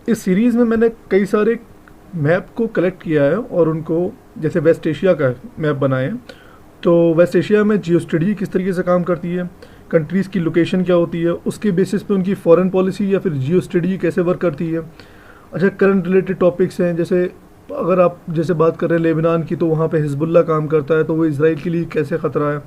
इस सीरीज़ में मैंने कई सारे मैप को कलेक्ट किया है और उनको, जैसे वेस्ट एशिया का मैप बनाए हैं। तो वेस्ट एशिया में जियो स्टडी किस तरीके से काम करती है, कंट्रीज़ की लोकेशन क्या होती है, उसके बेसिस पे उनकी फॉरेन पॉलिसी या फिर जियो स्टडी कैसे वर्क करती है। अच्छा, करंट रिलेटेड टॉपिक्स हैं, जैसे अगर आप जैसे बात कर रहे हैं लेबनान की, तो वहाँ पे हिजबुल्ला काम करता है, तो वो इसराइल के लिए कैसे ख़तरा है।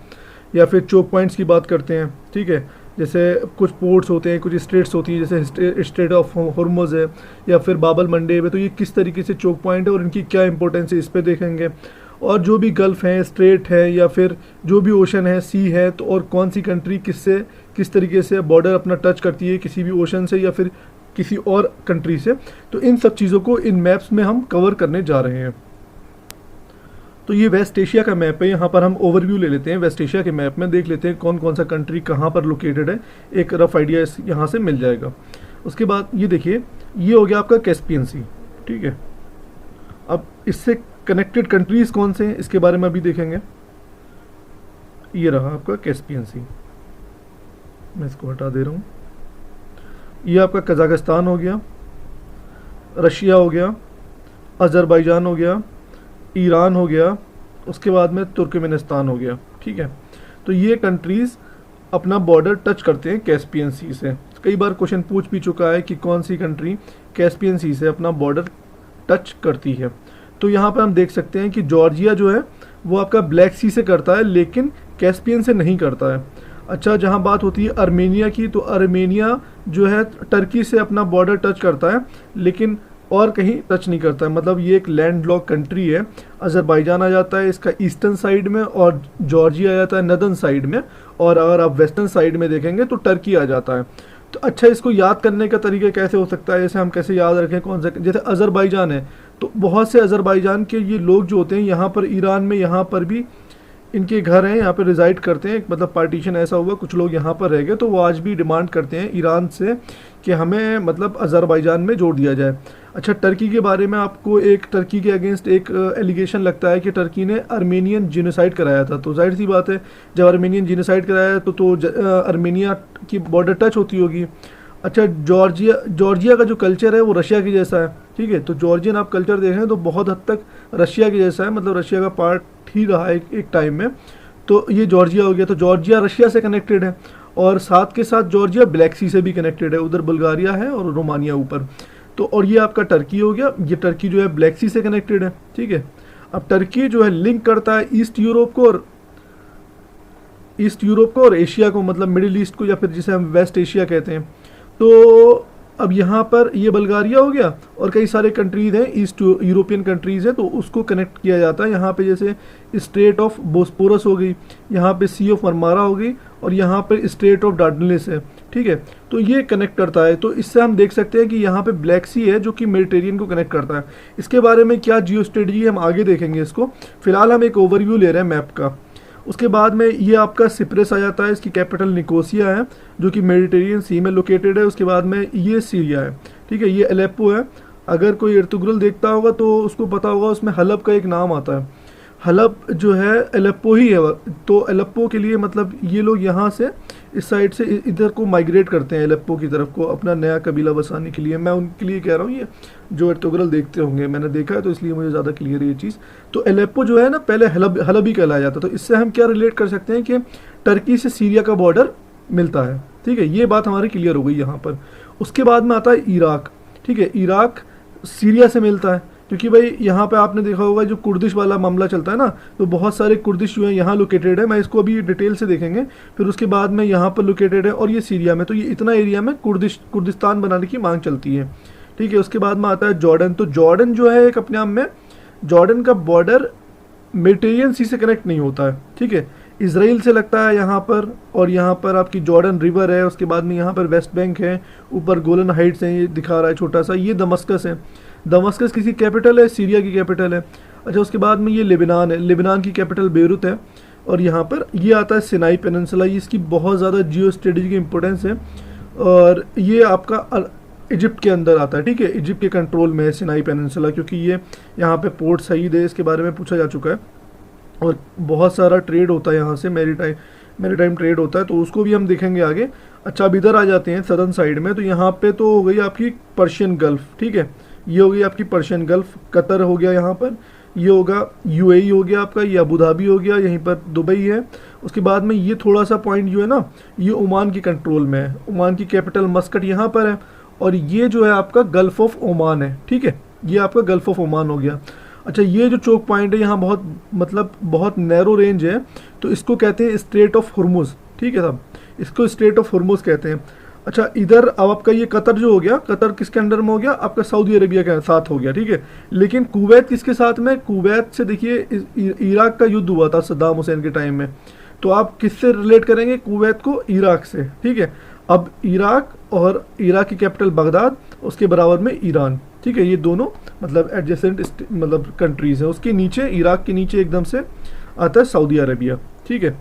या फिर चोक पॉइंट्स की बात करते हैं, ठीक है, जैसे कुछ पोर्ट्स होते हैं, कुछ स्ट्रेट्स होती हैं, जैसे स्ट्रेट ऑफ हॉर्मुज़ है या फिर बाबल मंडेब है, तो ये किस तरीके से चोक पॉइंट है और इनकी क्या इंपॉर्टेंस है, इस पे देखेंगे। और जो भी गल्फ़ हैं, स्ट्रेट है या फिर जो भी ओशन है, सी है, तो और कौन सी कंट्री किस तरीके से बॉर्डर अपना टच करती है किसी भी ओशन से या फिर किसी और कंट्री से, तो इन सब चीज़ों को इन मैप्स में हम कवर करने जा रहे हैं। तो ये वेस्ट एशिया का मैप है, यहाँ पर हम ओवरव्यू ले लेते हैं। वेस्ट एशिया के मैप में देख लेते हैं कौन कौन सा कंट्री कहाँ पर लोकेटेड है, एक रफ आइडिया यहाँ से मिल जाएगा। उसके बाद ये देखिए, ये हो गया आपका कैस्पियन सी, ठीक है। अब इससे कनेक्टेड कंट्रीज़ कौन से हैं इसके बारे में अभी देखेंगे। ये रहा आपका कैस्पियन सी, मैं इसको हटा दे रहा हूँ। ये आपका कजाकिस्तान हो गया, रशिया हो गया, अज़रबैजान हो गया, ईरान हो गया, उसके बाद में तुर्कमेनिस्तान हो गया, ठीक है। तो ये कंट्रीज़ अपना बॉर्डर टच करते हैं कैस्पियन सी से। कई बार क्वेश्चन पूछ भी चुका है कि कौन सी कंट्री कैस्पियन सी से अपना बॉर्डर टच करती है। तो यहाँ पर हम देख सकते हैं कि जॉर्जिया जो है वो आपका ब्लैक सी से करता है, लेकिन कैस्पियन से नहीं करता है। अच्छा, जहाँ बात होती है अर्मेनिया की, तो अर्मेनिया जो है टर्की से अपना बॉर्डर टच करता है, लेकिन और कहीं टच नहीं करता है, मतलब ये एक लैंड लॉक कंट्री है। अज़रबैजान आ जाता है इसका ईस्टर्न साइड में और जॉर्जिया आ जाता है नदर्न साइड में, और अगर आप वेस्टर्न साइड में देखेंगे तो टर्की आ जाता है। तो अच्छा, इसको याद करने का तरीका कैसे हो सकता है, जैसे हम कैसे याद रखें कौन सा, जैसे अज़रबैजान है तो बहुत से अज़रबैजान के ये लोग जो होते हैं यहाँ पर ईरान में, यहाँ पर भी इनके घर हैं, यहाँ पे रिजाइड करते हैं, मतलब पार्टीशन ऐसा हुआ, कुछ लोग यहाँ पर रह गए, तो वो आज भी डिमांड करते हैं ईरान से कि हमें मतलब अज़रबैजान में जोड़ दिया जाए। अच्छा, टर्की के बारे में आपको एक टर्की के अगेंस्ट एक एलिगेशन लगता है कि टर्की ने अर्मेनियन जीनोसाइड कराया था। तो जाहिर सी बात है, जब अर्मेनियन जीनोसाइड कराया तो अर्मेनिया की बॉर्डर टच होती होगी। अच्छा, जॉर्जिया का जो कल्चर है वो रशिया की जैसा है, ठीक है। तो जॉर्जियन आप कल्चर देखें तो बहुत हद तक रशिया की जैसा है, मतलब रशिया का पार्ट ही रहा है एक टाइम में। तो ये जॉर्जिया हो गया, तो जॉर्जिया रशिया से कनेक्टेड है, और साथ के साथ जॉर्जिया ब्लैक सी से भी कनेक्टेड है, उधर बुल्गारिया है और रोमानिया ऊपर। तो और ये आपका टर्की हो गया, ये टर्की जो है ब्लैक सी से कनेक्टेड है, ठीक है। अब टर्की जो है लिंक करता है ईस्ट यूरोप को और एशिया को, मतलब मिडिल ईस्ट को, या फिर जिसे हम वेस्ट एशिया कहते हैं। तो अब यहाँ पर ये बल्गारिया हो गया और कई सारे कंट्रीज़ हैं, ईस्ट यूरोपियन कंट्रीज़ हैं, तो उसको कनेक्ट किया जाता है। यहाँ पे जैसे स्ट्रेट ऑफ बोस्पोरस हो गई, यहाँ पे सी ऑफ मरमारा हो गई, और यहाँ पे स्ट्रेट ऑफ डार्डनेलिस है, ठीक है। तो ये कनेक्ट करता है, तो इससे हम देख सकते हैं कि यहाँ पे ब्लैक सी है जो कि मेडिटेरियन को कनेक्ट करता है। इसके बारे में क्या जियो स्ट्रेटजी हम आगे देखेंगे इसको, फिलहाल हम एक ओवरव्यू ले रहे हैं मैप का। उसके बाद में ये आपका सिप्रेस आ जाता है, इसकी कैपिटल निकोसिया है जो कि मेडिटेरियन सी में लोकेटेड है। उसके बाद में ये सीरिया है, ठीक है, ये अलेप्पो है। अगर कोई इर्तुगरुल देखता होगा तो उसको पता होगा, उसमें हलब का एक नाम आता है, हलब जो है अलेप्पो ही है। तो अलेप्पो के लिए मतलब ये लोग यहाँ से इस साइड से इधर को माइग्रेट करते हैं अलेप्पो की तरफ को, अपना नया कबीला बसाने के लिए। मैं उनके लिए कह रहा हूँ, ये जो इर्तुगरुल देखते होंगे, मैंने देखा है तो इसलिए मुझे ज़्यादा क्लियर है ये चीज़। तो अलेप्पो जो है ना, पहले हलब ही कहलाया जाता। तो इससे हम क्या रिलेट कर सकते हैं कि टर्की से सीरिया का बॉर्डर मिलता है, ठीक है। ये बात हमारी क्लियर हो गई यहाँ पर। उसके बाद में आता है इराक, ठीक है। इराक सीरिया से मिलता है, क्योंकि भाई यहाँ पे आपने देखा होगा जो कुर्दिश वाला मामला चलता है ना, तो बहुत सारे कुर्दिश जो है यहाँ लोकेटेड है। मैं इसको अभी डिटेल से देखेंगे, फिर उसके बाद में यहाँ पर लोकेटेड है, और ये सीरिया में, तो ये इतना एरिया में कुर्दिस्तान बनाने की मांग चलती है, ठीक है। उसके बाद में आता है जॉर्डन। तो जॉर्डन जो है एक अपने आप में, जॉर्डन का बॉर्डर मेडिटेरियन सी से कनेक्ट नहीं होता है, ठीक है, इसराइल से लगता है यहाँ पर। और यहाँ पर आपकी जॉर्डन रिवर है, उसके बाद में यहाँ पर वेस्ट बैंक है, ऊपर गोलन हाइट्स हैं, ये दिखा रहा है छोटा सा, ये दमस्कस है। दमस्कस किसी कैपिटल है, सीरिया की कैपिटल है। अच्छा, उसके बाद में ये लेबनान है, लेबनान की कैपिटल बेरूत है। और यहाँ पर ये आता है सिनाई पेनिनसुला, इसकी बहुत ज़्यादा जियो स्ट्रेटेजिक इंपॉर्टेंस है, और ये आपका इजिप्ट के अंदर आता है, ठीक है, इजिप्ट के कंट्रोल में है सिनाई पेनिनसुला, क्योंकि ये यहाँ पे पोर्ट सईद है, इसके बारे में पूछा जा चुका है, और बहुत सारा ट्रेड होता है यहाँ से, मैरीटाइम ट्रेड होता है, तो उसको भी हम देखेंगे आगे। अच्छा, अब इधर आ जाते हैं सदर्न साइड में, तो यहाँ पे तो हो गई आपकी पर्शियन गल्फ, ठीक है, ये हो गई आपकी पर्शियन गल्फ, कतर हो गया यहाँ पर, ये होगा यूएई हो गया आपका, ये अबू धाबी हो गया, यहीं पर दुबई है। उसके बाद में ये थोड़ा सा पॉइंट जो है ना, ये ओमान की कंट्रोल में है, ओमान की कैपिटल मस्कट यहाँ पर है, और ये जो है आपका गल्फ ऑफ ओमान है, ठीक है, ये आपका गल्फ ऑफ ओमान हो गया। अच्छा, ये जो चोक पॉइंट है यहाँ बहुत मतलब बहुत नैरो रेंज है, तो इसको कहते हैं स्ट्रेट ऑफ हुर्मुज, ठीक है साहब, इसको स्ट्रेट ऑफ हुर्मुज कहते हैं। अच्छा, इधर अब आपका ये कतर जो हो गया, कतर किसके अंडर में हो गया, आपका सऊदी अरेबिया के साथ हो गया, ठीक है। लेकिन कुवैत किसके साथ में, कुवैत से देखिए इराक का युद्ध हुआ था सद्दाम हुसैन के टाइम में, तो आप किससे रिलेट करेंगे, कुवैत को इराक से, ठीक है। अब इराक और इराक की कैपिटल बगदाद, उसके बराबर में ईरान, ठीक है, ये दोनों मतलब एडजेसेंट मतलब कंट्रीज़ हैं। उसके नीचे, इराक के नीचे एकदम से आता है सऊदी अरेबिया, ठीक है।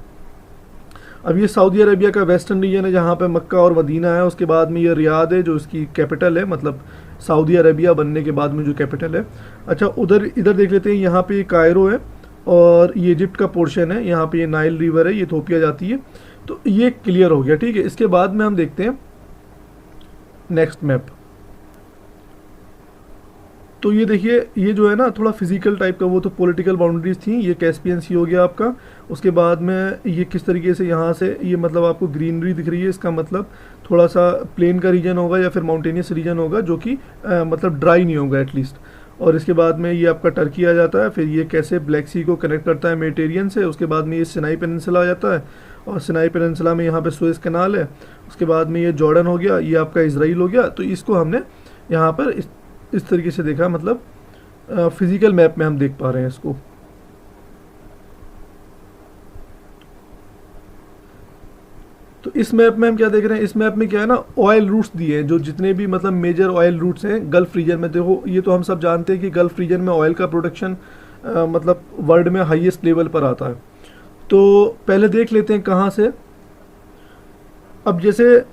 अब ये सऊदी अरेबिया का वेस्टर्न रीजन है जहाँ पे मक्का और मदीना है, उसके बाद में ये रियाद है जो इसकी कैपिटल है, मतलब सऊदी अरेबिया बनने के बाद में जो कैपिटल है। अच्छा, उधर इधर देख लेते हैं, यहाँ पे कायरो है और ये इजिप्ट का पोर्शन है, यहाँ पे ये नाइल रिवर है, ये इथोपिया जाती है, तो ये क्लियर हो गया, ठीक है। इसके बाद में हम देखते हैं नेक्स्ट मैप। तो ये देखिए, ये जो है ना थोड़ा फिजिकल टाइप का, वो तो पॉलिटिकल बाउंड्रीज थी, ये कैस्पियन सी हो गया आपका। उसके बाद में ये किस तरीके से यहाँ से ये मतलब आपको ग्रीनरी दिख रही है, इसका मतलब थोड़ा सा प्लेन का रीजन होगा या फिर माउंटेनियस रीजन होगा जो कि मतलब ड्राई नहीं होगा एटलीस्ट। और इसके बाद में ये आपका टर्की आ जाता है, फिर ये कैसे ब्लैक सी को कनेक्ट करता है मेडिटेरियन से। उसके बाद में ये सिनाई पेनिनसुला आ जाता है, और सिनाई पेनिनसुला में यहाँ पे सुएज कैनाल है। उसके बाद में ये जॉर्डन हो गया, ये आपका इसराइल हो गया। तो इसको हमने यहाँ पर इस तरीके से देखा, मतलब फिजिकल मैप में हम देख पा रहे हैं इसको। तो इस मैप में हम क्या देख रहे हैं, इस मैप में क्या है ना, ऑयल रूट्स दिए हैं, जो जितने भी मतलब मेजर ऑयल रूट्स हैं गल्फ रीजन में। देखो, ये तो हम सब जानते हैं कि गल्फ रीजन में ऑयल का प्रोडक्शन मतलब वर्ल्ड में हाईएस्ट लेवल पर आता है। तो पहले देख लेते हैं कहाँ से। अब जैसे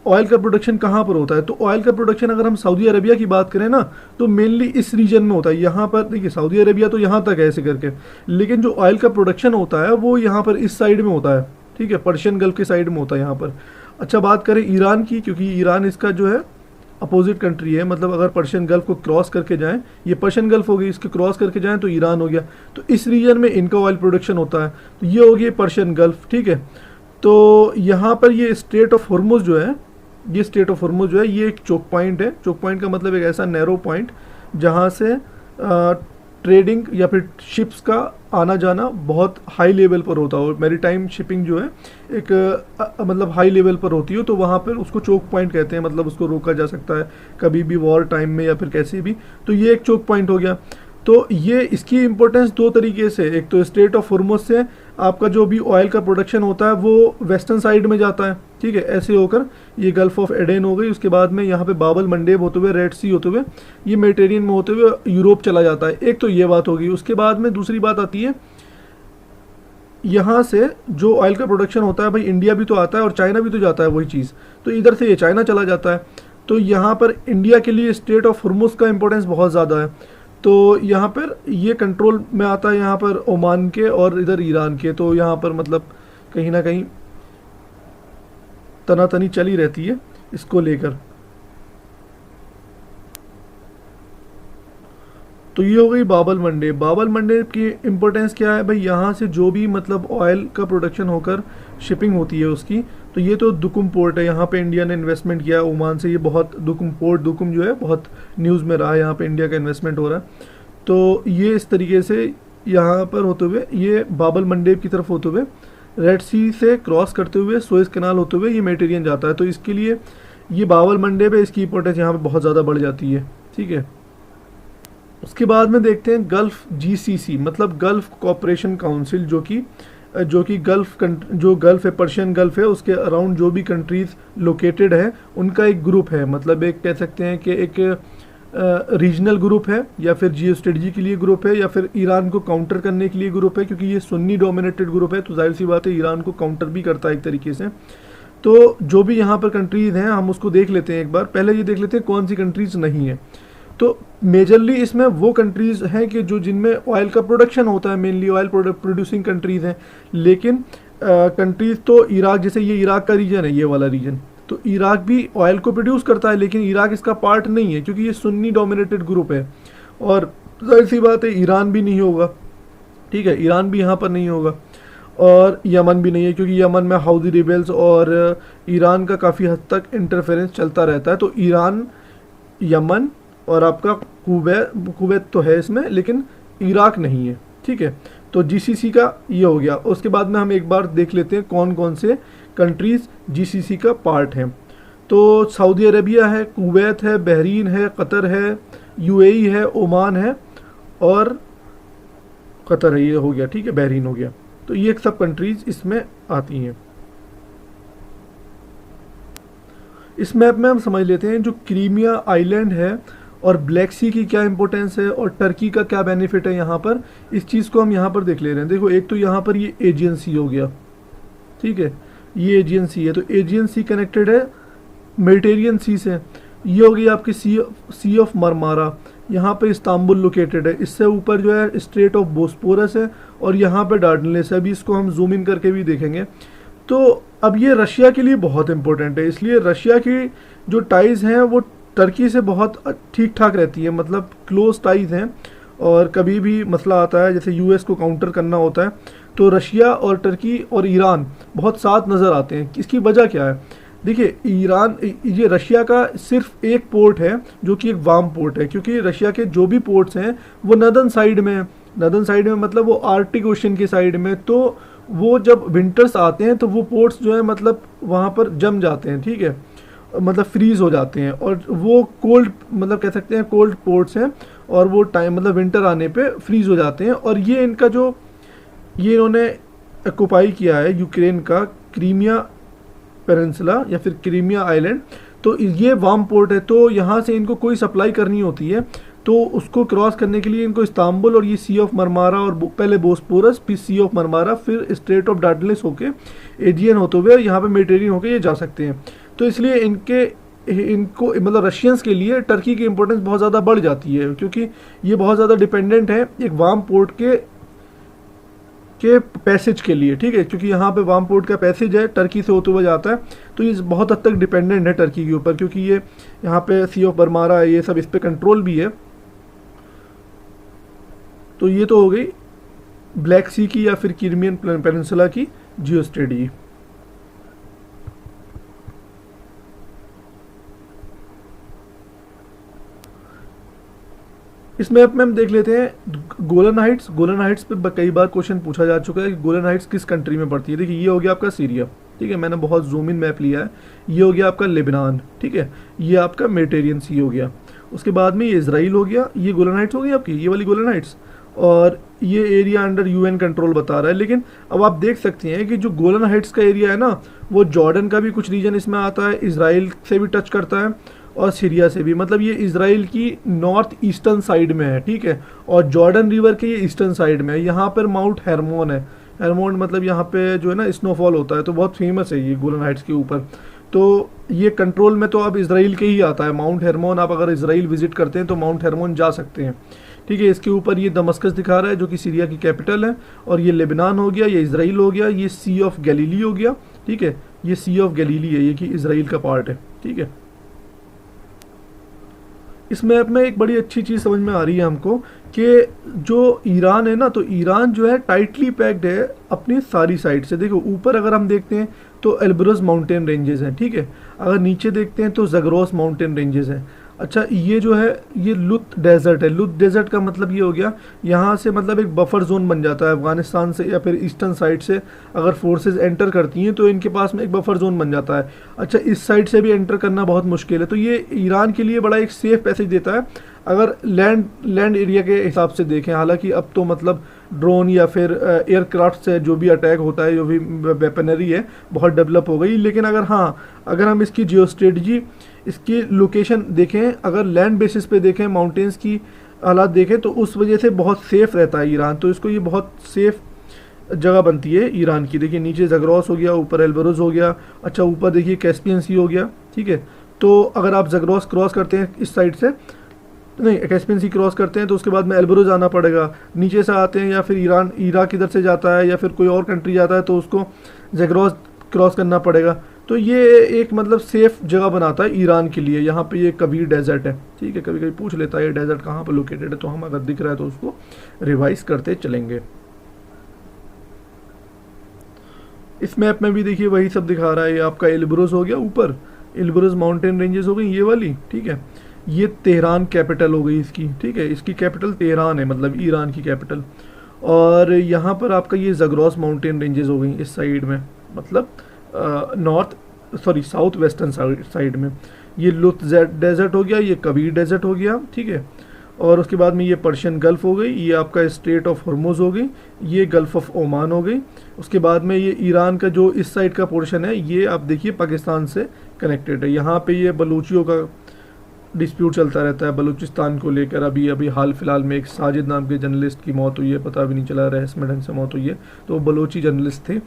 ऑयल का प्रोडक्शन कहाँ पर होता है, तो ऑयल का प्रोडक्शन अगर हम सऊदी अरेबिया की बात करें ना, तो मेनली इस रीजन में होता है। यहाँ पर देखिए, सऊदी अरेबिया तो यहाँ तक है ऐसे करके, लेकिन जो ऑयल का प्रोडक्शन होता है वो यहाँ पर इस साइड में होता है, ठीक है, पर्शियन गल्फ के साइड में होता है यहाँ पर। अच्छा, बात करें ईरान की, क्योंकि ईरान इसका जो है अपोजिट कंट्री है, मतलब अगर पर्शियन गल्फ को क्रॉस करके जाएं, ये पर्शियन गल्फ हो गई, इसके क्रॉस करके जाएं तो ईरान हो गया। तो इस रीजन में इनका ऑयल प्रोडक्शन होता है, तो ये हो गई पर्शियन गल्फ, ठीक है। तो यहाँ पर ये स्ट्रेट ऑफ हुर्मुज जो है, ये स्ट्रेट ऑफ हुर्मुज जो है, ये एक चोक पॉइंट है। चोक पॉइंट का मतलब एक ऐसा नैरो पॉइंट जहाँ से ट्रेडिंग या फिर शिप्स का आना जाना बहुत हाई लेवल पर होता है, और मैरीटाइम शिपिंग जो है एक मतलब हाई लेवल पर होती है, तो वहाँ पर उसको चोक पॉइंट कहते हैं। मतलब उसको रोका जा सकता है कभी भी वॉर टाइम में या फिर कैसे भी, तो ये एक चोक पॉइंट हो गया। तो ये इसकी इंपॉर्टेंस दो तरीके से, एक तो स्ट्रेट ऑफ हुर्मुज से आपका जो भी ऑयल का प्रोडक्शन होता है वो वेस्टर्न साइड में जाता है, ठीक है, ऐसे होकर ये गल्फ ऑफ एडेन हो गई। उसके बाद में यहाँ पे बाबल मंडेब होते हुए, रेड सी होते हुए, ये मेडिटेरियन में होते हुए यूरोप चला जाता है। एक तो ये बात होगी। उसके बाद में दूसरी बात आती है, यहाँ से जो ऑयल का प्रोडक्शन होता है, भाई इंडिया भी तो आता है और चाइना भी तो जाता है वही चीज़, तो इधर से ये चाइना चला जाता है। तो यहाँ पर इंडिया के लिए स्ट्रेट ऑफ हुर्मुज का इंपॉर्टेंस बहुत ज़्यादा है। तो यहाँ पर ये कंट्रोल में आता है, यहाँ पर ओमान के और इधर ईरान के। तो यहाँ पर मतलब कहीं ना कहीं तनातनी चली रहती है इसको लेकर। तो ये हो गई बाबल मंडेब। बाबल मंडेब की इम्पोर्टेंस क्या है भाई, यहाँ से जो भी मतलब ऑयल का प्रोडक्शन होकर शिपिंग होती है उसकी, तो ये तो दुकुम पोर्ट है, यहाँ पे इंडिया ने इन्वेस्टमेंट किया है ओमान से। ये बहुत दुकुम पोर्ट, दुकुम जो है बहुत न्यूज़ में रहा है, यहाँ पे इंडिया का इन्वेस्टमेंट हो रहा है। तो ये इस तरीके से यहाँ पर होते हुए, ये बाबल मंडेब की तरफ होते हुए, रेड सी से क्रॉस करते हुए, सुएज कैनाल होते हुए ये मेडिटेरियन जाता है। तो इसके लिए ये बाबल मंडेब है, इसकी इंपॉर्टेंस यहाँ पर बहुत ज़्यादा बढ़ जाती है, ठीक है। उसके बाद में देखते हैं गल्फ जीसीसी, मतलब गल्फ कोऑपरेशन काउंसिल, जो कि जो गल्फ है, पर्शियन गल्फ है, उसके अराउंड जो भी कंट्रीज़ लोकेटेड है उनका एक ग्रुप है। मतलब एक कह सकते हैं कि एक रीजनल ग्रुप है, या फिर जियो स्ट्रेटजी के लिए ग्रुप है, या फिर ईरान को काउंटर करने के लिए ग्रुप है, क्योंकि ये सुन्नी डोमिनेटेड ग्रुप है, तो जाहिर सी बात है ईरान को काउंटर भी करता है एक तरीके से। तो जो भी यहाँ पर कंट्रीज़ हैं हम उसको देख लेते हैं एक बार। पहले ये देख लेते हैं कौन सी कंट्रीज़ नहीं है। तो मेजरली इसमें वो कंट्रीज़ हैं कि जो जिनमें ऑयल का प्रोडक्शन होता है, मेनली ऑयल प्रोड्यूसिंग कंट्रीज़ हैं, लेकिन कंट्रीज़ तो इराक, जैसे ये इराक का रीजन है, ये वाला रीजन, तो इराक भी ऑयल को प्रोड्यूस करता है, लेकिन इराक इसका पार्ट नहीं है क्योंकि ये सुन्नी डोमिनेटेड ग्रुप है। और जाहिर सी बात है ईरान भी नहीं होगा, ठीक है, ईरान भी यहाँ पर नहीं होगा, और यमन भी नहीं है क्योंकि यमन में हाउदी रिबेल्स और ईरान का काफ़ी हद तक इंटरफेरेंस चलता रहता है। तो ईरान, यमन और आपका कुवैत तो है इसमें, लेकिन इराक नहीं है, ठीक है। तो जीसीसी का ये हो गया। उसके बाद में हम एक बार देख लेते हैं कौन कौन से कंट्रीज़ जीसीसी का पार्ट हैं। तो सऊदी अरेबिया है, कुवैत है, बहरीन है, कतर है, यूएई है, ओमान है और कतर है, ये हो गया, ठीक है, बहरीन हो गया। तो ये सब कंट्रीज़ इसमें आती हैं। इस मैप में हम समझ लेते हैं जो क्रीमिया आइलैंड है और ब्लैक सी की क्या इंपॉर्टेंस है और टर्की का क्या बेनिफिट है यहाँ पर, इस चीज़ को हम यहाँ पर देख ले रहे हैं। देखो, एक तो यहाँ पर ये एजियन सी हो गया, ठीक है, ये एजियन सी है, तो एजियन सी कनेक्टेड है मेडिटेरियन सी से। ये हो गई आपकी सी ऑफ मरमारा, यहाँ पे इस्तांबुल लोकेटेड है। इससे ऊपर जो है स्ट्रेट ऑफ बोस्पोरस है और यहाँ पे डार्डनलेस है। अभी इसको हम जूम इन करके भी देखेंगे। तो अब ये रशिया के लिए बहुत इंपॉर्टेंट है, इसलिए रशिया की जो टाइज़ हैं वो टर्की से बहुत ठीक ठाक रहती है, मतलब क्लोज टाइज़ हैं। और कभी भी मसला आता है, जैसे यूएस को काउंटर करना होता है, तो रशिया और टर्की और ईरान बहुत साथ नज़र आते हैं। इसकी वजह क्या है? देखिए, ईरान, ये रशिया का सिर्फ एक पोर्ट है जो कि एक वार्म पोर्ट है, क्योंकि रशिया के जो भी पोर्ट्स हैं वो नदर्न साइड में, नदर्न साइड में मतलब वो आर्कटिक ओशन की साइड में। तो वो जब विंटर्स आते हैं तो वो पोर्ट्स जो है मतलब वहाँ पर जम जाते हैं, ठीक है, मतलब फ्रीज़ हो जाते हैं। और वो कोल्ड, मतलब कह सकते हैं कोल्ड पोर्ट्स हैं, और वो टाइम मतलब विंटर आने पे फ्रीज़ हो जाते हैं। और ये इनका जो, ये इन्होंने ऑक्युपाई किया है यूक्रेन का क्रीमिया पेनिनसुला या फिर क्रीमिया आइलैंड, तो ये वार्म पोर्ट है। तो यहाँ से इनको कोई सप्लाई करनी होती है, तो उसको क्रॉस करने के लिए इनको इस्तांबुल और ये सी ऑफ मरमारा और पहले बोस्पोरस, फिर सी ऑफ मरमारा, फिर स्ट्रेट ऑफ डार्डनलेस होके एजियन होते हुए यहाँ पे मेडिटेरियन होके ये जा सकते हैं। तो इसलिए इनको मतलब रशियंस के लिए टर्की की इंपॉर्टेंस बहुत ज़्यादा बढ़ जाती है, क्योंकि ये बहुत ज़्यादा डिपेंडेंट है एक वार्म पोर्ट के पैसेज के लिए, ठीक है, क्योंकि यहाँ पे वार्म पोर्ट का पैसेज है, टर्की से होते हुए जाता है। तो ये बहुत हद तक डिपेंडेंट है टर्की के ऊपर, क्योंकि ये यहाँ पे सी ऑफ मरमारा है, ये सब इस पर कंट्रोल भी है। तो ये तो हो गई ब्लैक सी की या फिर क्रीमियन पेनिनसुला की जियो स्ट्रेटजी। इस मैप में हम देख लेते हैं गोलन हाइट्स। गोलन हाइट्स पे कई बार क्वेश्चन पूछा जा चुका है कि गोलन हाइट्स किस कंट्री में पड़ती है। देखिए, ये हो गया आपका सीरिया, ठीक है, मैंने बहुत जूम इन मैप लिया है। ये हो गया आपका लेबनान, ठीक है, ये आपका मेडिटेरियन सी हो गया। उसके बाद में ये इजराइल हो गया, ये गोलन हाइट्स हो गई आपकी, ये वाली गोलन हाइट्स, और ये एरिया अंडर यूएन कंट्रोल बता रहा है। लेकिन अब आप देख सकते हैं कि जो गोलन हाइट्स का एरिया है ना, वो जॉर्डन का भी कुछ रीजन इसमें आता है, इजराइल से भी टच करता है और सीरिया से भी, मतलब ये इजराइल की नॉर्थ ईस्टर्न साइड में है, ठीक है, और जॉर्डन रिवर के ये ईस्टर्न साइड में है। यहाँ पर माउंट हेरमोन है, हेरमोन मतलब यहाँ पे जो है ना स्नोफॉल होता है, तो बहुत फेमस है ये गोलन हाइट्स के ऊपर। तो ये कंट्रोल में तो अब इसराइल के ही आता है माउंट हेरमोन। आप अगर इसराइल विजिट करते हैं तो माउंट हेरमोन जा सकते हैं, ठीक है। इसके ऊपर ये दमस्कस दिखा रहा है जो कि सीरिया की कैपिटल है, और ये लेबनान हो गया, ये इसराइल हो गया, ये सी ऑफ गलीली हो गया, ठीक है, ये सी ऑफ गलीली है, ये कि इसराइल का पार्ट है, ठीक है। इस मैप में एक बड़ी अच्छी चीज़ समझ में आ रही है हमको कि जो ईरान है ना, तो ईरान जो है टाइटली पैक्ड है अपनी सारी साइड से। देखो, ऊपर अगर हम देखते हैं तो एल्ब्रस माउंटेन रेंजेस हैं, ठीक है, अगर नीचे देखते हैं तो ज़गरोस माउंटेन रेंजेस हैं। अच्छा, ये जो है ये लुत डेजर्ट है। लुत डेजर्ट का मतलब ये हो गया, यहाँ से मतलब एक बफर जोन बन जाता है अफगानिस्तान से या फिर ईस्टर्न साइड से अगर फोर्सेस एंटर करती हैं तो इनके पास में एक बफर जोन बन जाता है। अच्छा, इस साइड से भी एंटर करना बहुत मुश्किल है, तो ये ईरान के लिए बड़ा एक सेफ पैसेज देता है अगर लैंड एरिया के हिसाब से देखें। हालांकि अब तो मतलब ड्रोन या फिर एयरक्राफ्ट से जो भी अटैक होता है, जो भी वेपनरी है, बहुत डेवलप हो गई। लेकिन अगर हम इसकी जियो स्ट्रेटजी, इसकी लोकेशन देखें, अगर लैंड बेसिस पे देखें, माउंटेन्स की हालात देखें, तो उस वजह से बहुत सेफ़ रहता है ईरान। तो इसको ये बहुत सेफ़ जगह बनती है ईरान की। देखिए, नीचे ज़गरोस हो गया, ऊपर एल्बरोस हो गया, अच्छा ऊपर देखिए कैस्पियन सी हो गया, ठीक है। तो अगर आप ज़गरोस क्रॉस करते हैं इस साइड से नहीं, कैस्पियन सी क्रॉस करते हैं तो उसके बाद में एल्बरोज आना पड़ेगा, नीचे से आते हैं या फिर इराक इधर से जाता है या फिर कोई और कंट्री जाता है तो उसको ज़ेग्रोस क्रॉस करना पड़ेगा। तो ये एक मतलब सेफ़ जगह बनाता है ईरान के लिए। यहाँ पे ये कबीर डेजर्ट है, ठीक है, कभी कभी पूछ लेता है ये डेजर्ट कहाँ पर लोकेटेड है, तो हम अगर दिख रहा है तो उसको रिवाइज करते चलेंगे। इस मैप में भी देखिए वही सब दिखा रहा है। ये आपका एल्ब्रुज हो गया ऊपर, एल्ब्रुज माउंटेन रेंजेस हो गई ये वाली, ठीक है। ये तेहरान कैपिटल हो गई इसकी, ठीक है, इसकी कैपिटल तेहरान है, मतलब ईरान की कैपिटल। और यहाँ पर आपका ये ज़ग्रोस माउंटेन रेंजेस हो गई इस साइड में, मतलब साउथ वेस्टर्न साइड में। ये लुत्फ डेजर्ट हो गया, ये कबीर डेजर्ट हो गया, ठीक है। और उसके बाद में ये पर्शियन गल्फ़ हो गई, ये आपका स्ट्रेट ऑफ हॉर्मुज हो गई, ये गल्फ़ ऑफ ओमान हो गई। उसके बाद में ये ईरान का जो इस साइड का पोर्शन है ये आप देखिए पाकिस्तान से कनेक्टेड है। यहाँ पे ये बलूचियों का डिस्प्यूट चलता रहता है बलूचिस्तान को लेकर। अभी हाल फिलहाल में एक साजिद नाम के जर्नलिस्ट की मौत हुई है, पता भी नहीं चला, रहस्यमय ढंग से मौत हुई है, तो वो बलोची जर्नलिस्ट थे।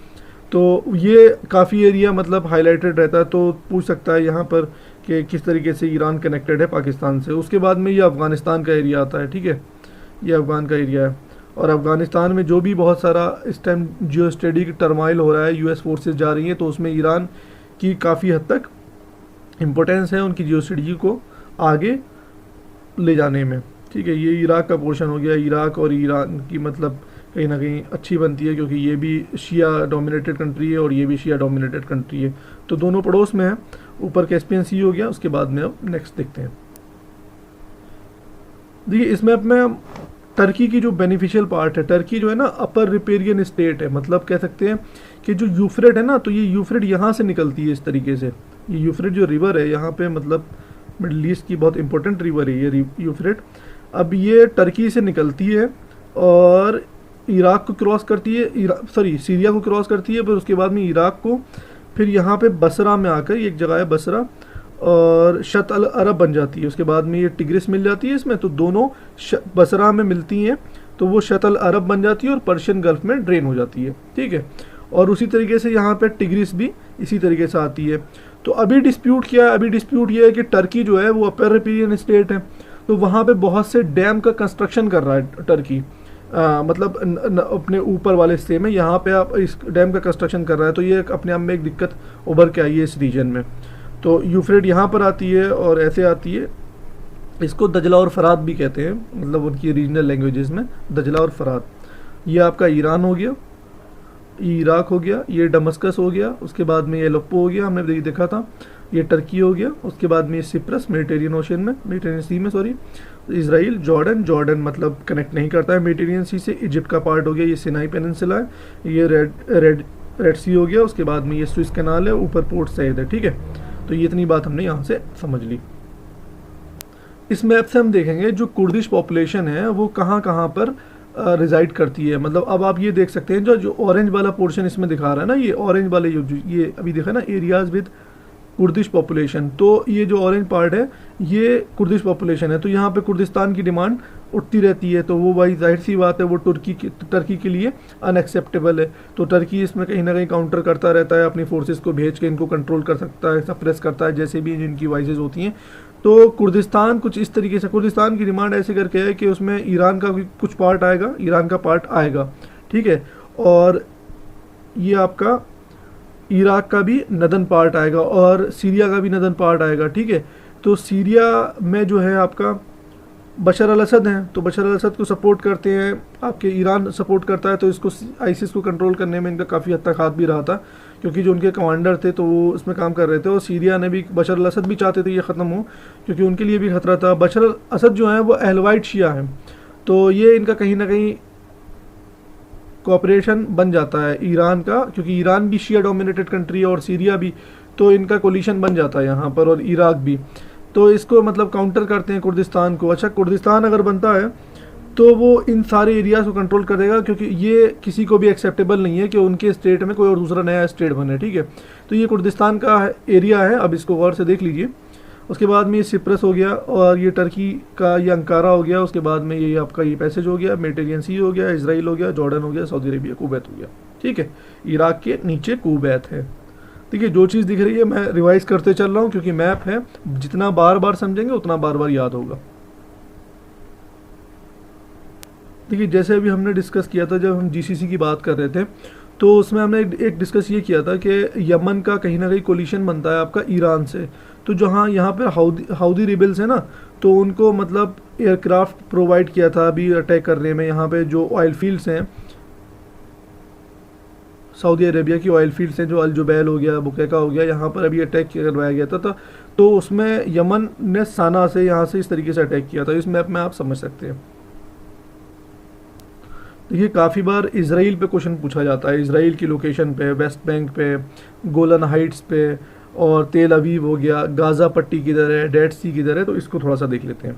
तो ये काफ़ी एरिया मतलब हाईलाइटेड रहता है, तो पूछ सकता है यहाँ पर कि किस तरीके से ईरान कनेक्टेड है पाकिस्तान से। उसके बाद में ये अफ़गानिस्तान का एरिया आता है, ठीक है, ये अफ़गान का एरिया है। और अफ़गानिस्तान में जो भी बहुत सारा इस टाइम जियो स्टडी टर्माइल हो रहा है, यूएस फोर्सेस जा रही हैं, तो उसमें ईरान की काफ़ी हद तक इम्पोर्टेंस है उनकी जियो स्टडी को आगे ले जाने में, ठीक है। ये इराक का पोर्शन हो गया। इराक और ईरान की मतलब कहीं ना कहीं अच्छी बनती है, क्योंकि ये भी शिया डोमिनेटेड कंट्री है और ये भी शिया डोमिनेटेड कंट्री है, तो दोनों पड़ोस में है। ऊपर कैस्पियन सी हो गया। उसके बाद में अब नेक्स्ट देखते हैं। देखिए इस मैप में हम टर्की की जो बेनिफिशियल पार्ट है, टर्की जो है ना अपर रिपेरियन स्टेट है, मतलब कह सकते हैं कि जो यूफ्रेट है ना, तो ये यूफ्रेट यहाँ से निकलती है इस तरीके से। ये यूफ्रेट जो रिवर है यहाँ पे मतलब मिडल ईस्ट की बहुत इंपॉर्टेंट रिवर है ये यूफ्रेट। अब ये टर्की से निकलती है और इराक को क्रॉस करती है, सीरिया को क्रॉस करती है, फिर उसके बाद में इराक को, फिर यहाँ पे बसरा में आकर, ये एक जगह है बसरा, और शत अल अरब बन जाती है। उसके बाद में ये टिग्रिस मिल जाती है इसमें, तो दोनों बसरा में मिलती हैं, तो वो शत अल अरब बन जाती है और पर्शियन गल्फ में ड्रेन हो जाती है, ठीक है। और उसी तरीके से यहाँ पे टिग्रिस भी इसी तरीके से आती है। तो अभी डिस्प्यूट क्या है, अभी डिस्प्यूट ये है कि टर्की जो है वो अपर रिपेरियन स्टेट है, तो वहाँ पे बहुत से डैम का कंस्ट्रक्शन कर रहा है टर्की, मतलब अपने ऊपर वाले हिस्से में यहाँ पे आप इस डैम का कंस्ट्रक्शन कर रहा है, तो ये अपने आप में एक दिक्कत उभर के आई है इस रीजन में। तो यूफ्रेट यहाँ पर आती है और ऐसे आती है, इसको दजला और फरात भी कहते हैं, मतलब उनकी रीजनल लैंग्वेजेस में दजला और फरात। ये आपका ईरान हो गया, ये इराक हो गया, ये डमस्कस हो गया, उसके बाद में ये एलेप्पो हो गया, हमने देखा था, ये टर्की हो गया, उसके बाद में ये सिप्रस मेडिटेरियन ओशन में, मेडिटेरियन सी में सॉरी, इसराइल, जॉर्डन मतलब कनेक्ट नहीं करता है मेडिटेरियन सी से, इजिप्ट का पार्ट हो गया, ये सिनाई पेनिनसुला है, ये रेड सी हो गया, उसके बाद में ये स्विस कैनाल है, ऊपर पोर्ट सैयद है, ठीक है। तो ये इतनी बात हमने यहाँ से समझ ली। इस मैप से हम देखेंगे जो कुर्दिश पॉपुलेशन है वो कहाँ कहाँ पर रिजाइड करती है। मतलब अब आप ये देख सकते हैं जो ऑरेंज वाला पोर्शन इसमें दिखा रहा है ना, ये ऑरेंज वाले ये अभी देखा ना एरियाज विद कुर्दिश पॉपुलेशन, तो ये जो ऑरेंज पार्ट है ये कुर्दिश पॉपुलेशन है। तो यहाँ पे कुर्दिस्तान की डिमांड उठती रहती है, तो वो भाई जाहिर सी बात है वो टर्की के लिए अनएक्सेप्टेबल है। तो टर्की इसमें कहीं ना कहीं काउंटर करता रहता है, अपनी फोर्सेस को भेज के इनको कंट्रोल कर सकता है, सप्रेस करता है, जैसे भी इनकी वाइसेस होती हैं। तो कुर्दिस्तान कुछ इस तरीके से, कुर्दिस्तान की डिमांड ऐसे करके है कि उसमें ईरान का भी कुछ पार्ट आएगा, ईरान का पार्ट आएगा, ठीक है, और ये आपका इराक का भी नदन पार्ट आएगा और सीरिया का भी नदन पार्ट आएगा, ठीक है। तो सीरिया में जो है आपका बशर अल असद हैं, तो बशर अल असद को सपोर्ट करते हैं आपके, ईरान सपोर्ट करता है, तो इसको आईसिस को कंट्रोल करने में इनका काफ़ी हद तक हाथ भी रहा था, क्योंकि जो उनके कमांडर थे तो वो इसमें काम कर रहे थे। और सीरिया ने भी, बशर अल असद भी चाहते थे ये ख़त्म हो, क्योंकि उनके लिए भी खतरा था। बशर अल असद जो है वो अहलवाइट शिया हैं, तो ये इनका कहीं ना कहीं कोऑपरेशन बन जाता है ईरान का, क्योंकि ईरान भी शिया डोमिनेटेड कंट्री है और सीरिया भी, तो इनका कोलिशन बन जाता है यहाँ पर, और इराक भी। तो इसको मतलब काउंटर करते हैं कुर्दिस्तान को। अच्छा, कुर्दिस्तान अगर बनता है तो वो इन सारे एरियाज़ को कंट्रोल करेगा, क्योंकि ये किसी को भी एक्सेप्टेबल नहीं है कि उनके स्टेट में कोई और दूसरा नया स्टेट बने, ठीक है। तो ये कुर्दिस्तान का एरिया है, अब इसको गौर से देख लीजिए। उसके बाद में ये सिप्रस हो गया, और ये टर्की का ये अंकारा हो गया, उसके बाद में ये आपका ये पैसेज हो गया, मेडिटेरियन सी हो गया, इसराइल हो गया, जॉर्डन हो गया, सऊदी अरेबिया, कुवैत हो गया, ठीक है। इराक के नीचे कुवैत है। देखिए जो चीज़ दिख रही है मैं रिवाइज करते चल रहा हूँ, क्योंकि मैप है, जितना बार बार समझेंगे उतना बार बार याद होगा। देखिए जैसे अभी हमने डिस्कस किया था जब हम जीसीसी की बात कर रहे थे, तो उसमें हमने एक डिस्कस ये किया था कि यमन का कहीं ना कहीं कोलिशन बनता है आपका ईरान से। तो जहाँ यहाँ पर हाउदी रिबल्स है ना, तो उनको मतलब एयरक्राफ्ट प्रोवाइड किया था अभी अटैक करने में। यहाँ पे जो ऑयल फील्ड्स हैं, सऊदी अरेबिया की ऑयल फील्ड्स हैं, जो अल जुबैल हो गया, बुकैका हो गया, यहाँ पर अभी अटैक करवाया गया था। तो उसमें यमन ने साना से यहाँ से इस तरीके से अटैक किया था। इस मैप में आप समझ सकते हैं। देखिए काफ़ी बार इसराइल पे क्वेश्चन पूछा जाता है, इसराइल की लोकेशन पे, वेस्ट बैंक पे, गोलन हाइट्स पे, और तेल अवीव हो गया, गाज़ा पट्टी किधर है, डेड सी किधर है, तो इसको थोड़ा सा देख लेते हैं।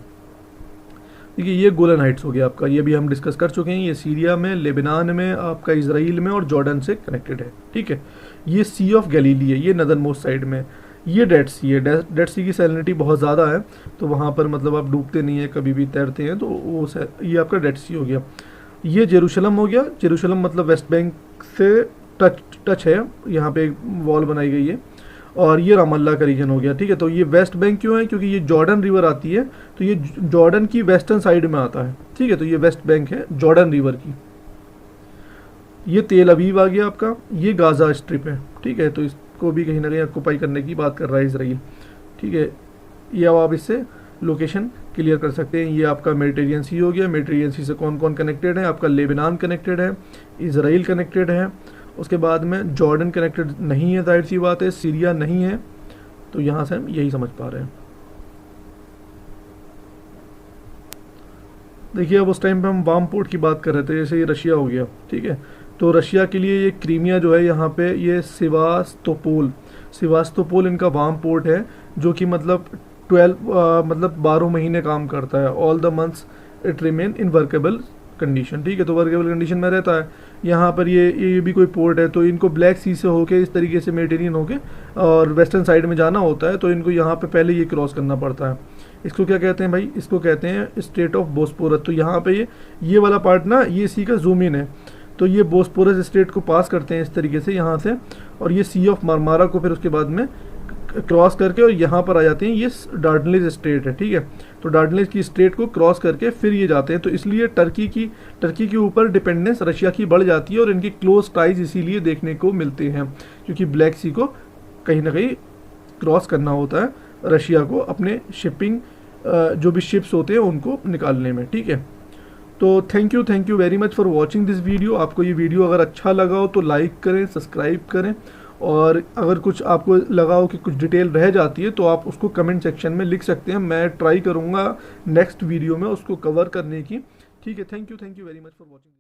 देखिए ये गोलन हाइट्स हो गया आपका, ये भी हम डिस्कस कर चुके हैं। ये सीरिया में, लेबनान में, आपका इसराइल में और जॉर्डन से कनेक्टेड है, ठीक है। ये सी ऑफ गलीली है, ये नदर मोस्ट साइड में। ये डेड सी है, डेड सी की सैलिनिटी बहुत ज़्यादा है, तो वहाँ पर मतलब आप डूबते नहीं हैं, कभी भी तैरते हैं, तो वो ये आपका डेड सी हो गया। ये जेरूशलम हो गया, जेरूशलम मतलब वेस्ट बैंक से टच है, यहाँ पे एक वॉल बनाई गई है। और ये रामल्ला का रीजन हो गया, ठीक है। तो ये वेस्ट बैंक क्यों है, क्योंकि ये जॉर्डन रिवर आती है, तो ये जॉर्डन की वेस्टर्न साइड में आता है, ठीक है। तो ये वेस्ट बैंक है जॉर्डन रिवर की। ये तेल अवीव आ गया आपका, ये गाज़ा स्ट्रिप है, ठीक है। तो इसको भी कहीं ना कहीं ऑक्यूपाई करने की बात कर रहा है इसराइल, ठीक है। ये अब आप इससे लोकेशन क्लियर कर सकते हैं। ये आपका मेडिटेरियन सी हो गया, मेडिटेरियन सी से कौन कौन कनेक्टेड है, आपका लेबनान कनेक्टेड है, इसराइल कनेक्टेड है, उसके बाद में जॉर्डन कनेक्टेड नहीं है, जाहिर सी बात है, सीरिया नहीं है। तो यहाँ से हम यही समझ पा रहे हैं। देखिए अब उस टाइम पे हम वार्म पोर्ट की बात कर रहे थे, जैसे ये रशिया हो गया, ठीक है। तो रशिया के लिए ये क्रीमिया जो है यहाँ पे, ये सिवास्तोपोल इनका वार्म पोर्ट है, जो कि मतलब 12 महीने काम करता है। All the months it remain in workable condition, ठीक है। तो वर्केबल कंडीशन में रहता है। यहाँ पर ये भी कोई पोर्ट है, तो इनको ब्लैक सी से होके इस तरीके से मेडिटेरियन होके और वेस्टर्न साइड में जाना होता है, तो इनको यहाँ पे पहले ये क्रॉस करना पड़ता है। इसको क्या कहते हैं भाई, इसको कहते हैं स्टेट ऑफ बोस्पोरस। तो यहाँ पे ये वाला पार्ट ना, ये सी का जूम इन है, तो ये बोस्पोरस स्टेट को पास करते हैं इस तरीके से यहाँ से, और ये सी ऑफ मारमारा को फिर उसके बाद में क्रॉस करके और यहाँ पर आ जाते हैं। ये डार्डनलिस स्टेट है, ठीक है। तो डार्डनलिस की स्टेट को क्रॉस करके फिर ये जाते हैं। तो इसलिए टर्की के ऊपर डिपेंडेंस रशिया की बढ़ जाती है, और इनकी क्लोज टाइज इसीलिए देखने को मिलते हैं, क्योंकि ब्लैक सी को कहीं ना कहीं क्रॉस करना होता है रशिया को, अपने शिपिंग जो भी शिप्स होते हैं उनको निकालने में, ठीक है। तो thank you very much for watching this video. आपको ये वीडियो अगर अच्छा लगा हो तो लाइक करें, सब्सक्राइब करें, और अगर कुछ आपको लगा हो कि कुछ डिटेल रह जाती है तो आप उसको कमेंट सेक्शन में लिख सकते हैं। मैं ट्राई करूँगा नेक्स्ट वीडियो में उसको कवर करने की, ठीक है। Thank you very much for watching.